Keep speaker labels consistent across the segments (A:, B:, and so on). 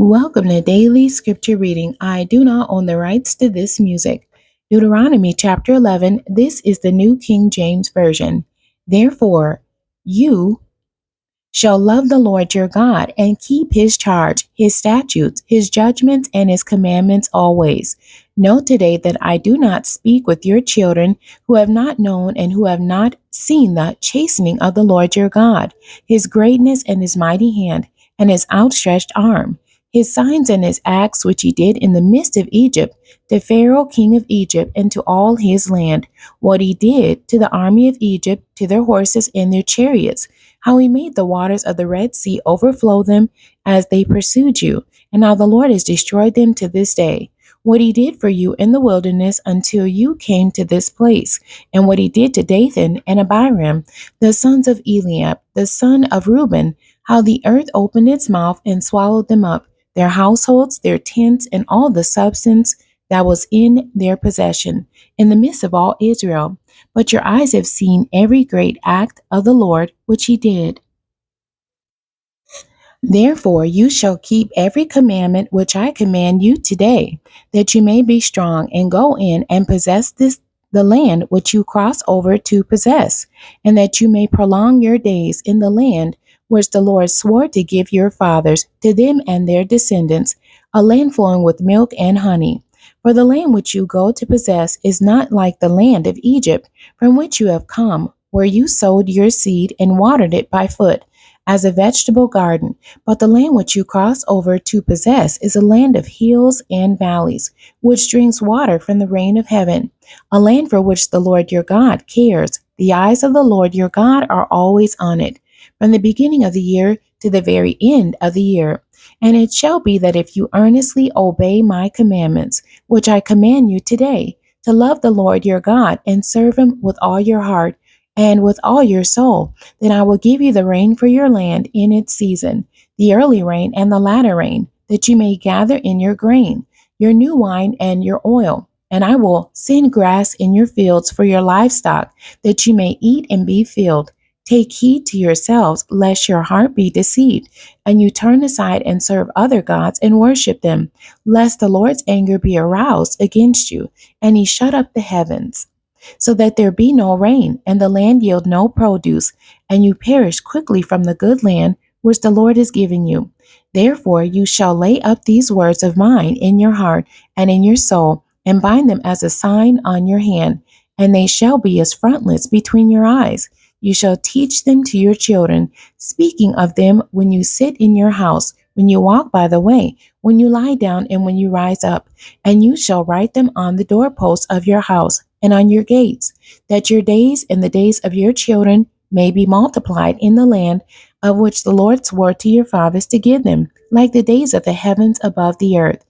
A: Welcome to Daily Scripture Reading. I do not own the rights to this music. Deuteronomy chapter 11. This is the New King James Version. Therefore, you shall love the Lord your God and keep his charge, his statutes, his judgments, and his commandments always. Know today that I do not speak with your children who have not known and who have not seen the chastening of the Lord your God, his greatness and his mighty hand and his outstretched arm, his signs and his acts which he did in the midst of Egypt, to Pharaoh king of Egypt and to all his land, what he did to the army of Egypt, to their horses and their chariots, how he made the waters of the Red Sea overflow them as they pursued you, and how the Lord has destroyed them to this day. What he did for you in the wilderness until you came to this place, and what he did to Dathan and Abiram, the sons of Eliab, the son of Reuben, how the earth opened its mouth and swallowed them up, their households, their tents, and all the substance that was in their possession, in the midst of all Israel. But your eyes have seen every great act of the Lord which he did. Therefore you shall keep every commandment which I command you today, that you may be strong and go in and possess the land which you cross over to possess, and that you may prolong your days in the land which the Lord swore to give your fathers, to them and their descendants, a land flowing with milk and honey. For the land which you go to possess is not like the land of Egypt, from which you have come, where you sowed your seed and watered it by foot, as a vegetable garden. But the land which you cross over to possess is a land of hills and valleys, which drinks water from the rain of heaven, a land for which the Lord your God cares. The eyes of the Lord your God are always on it, from the beginning of the year to the very end of the year. And it shall be that if you earnestly obey my commandments, which I command you today, to love the Lord your God and serve him with all your heart and with all your soul, then I will give you the rain for your land in its season, the early rain and the latter rain, that you may gather in your grain, your new wine and your oil. And I will send grass in your fields for your livestock, that you may eat and be filled. Take heed to yourselves, lest your heart be deceived, and you turn aside and serve other gods and worship them, lest the Lord's anger be aroused against you, and he shut up the heavens, so that there be no rain, and the land yield no produce, and you perish quickly from the good land which the Lord is giving you. Therefore you shall lay up these words of mine in your heart and in your soul, and bind them as a sign on your hand, and they shall be as frontlets between your eyes. You shall teach them to your children, speaking of them when you sit in your house, when you walk by the way, when you lie down, and when you rise up. And you shall write them on the doorposts of your house and on your gates, that your days and the days of your children may be multiplied in the land of which the Lord swore to your fathers to give them, like the days of the heavens above the earth.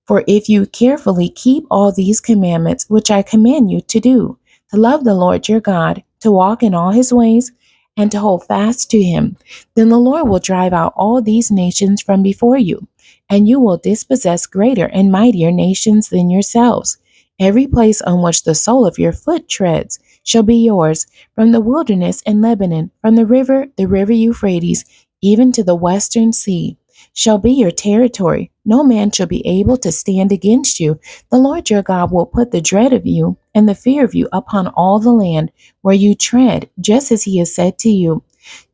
A: For if you carefully keep all these commandments which I command you to do, to love the Lord your God, to walk in all his ways, and to hold fast to him, then the Lord will drive out all these nations from before you, and you will dispossess greater and mightier nations than yourselves. Every place on which the sole of your foot treads shall be yours, from the wilderness and Lebanon, from the river Euphrates, even to the western sea, shall be your territory. No man shall be able to stand against you. The Lord your God will put the dread of you and the fear of you upon all the land where you tread, just as he has said to you.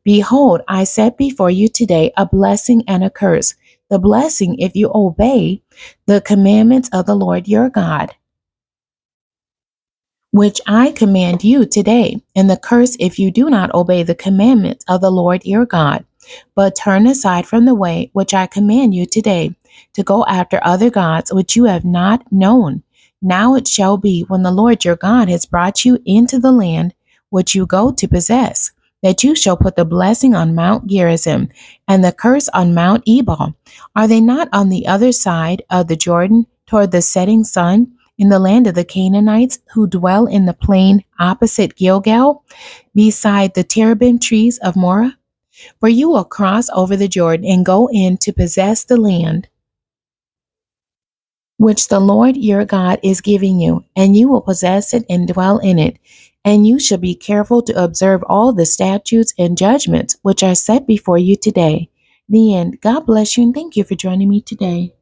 A: Behold, I set before you today a blessing and a curse. The blessing if you obey the commandments of the Lord your God, which I command you today, and the curse if you do not obey the commandments of the Lord your God, but turn aside from the way which I command you today, to go after other gods which you have not known. Now it shall be, when the Lord your God has brought you into the land which you go to possess, that you shall put the blessing on Mount Gerizim and the curse on Mount Ebal. Are they not on the other side of the Jordan, toward the setting sun, in the land of the Canaanites, who dwell in the plain opposite Gilgal, beside the terebinth trees of Moreh? For you will cross over the Jordan and go in to possess the land which the Lord your God is giving you, and you will possess it and dwell in it. And you shall be careful to observe all the statutes and judgments which are set before you today, The end. God bless you and thank you for joining me today.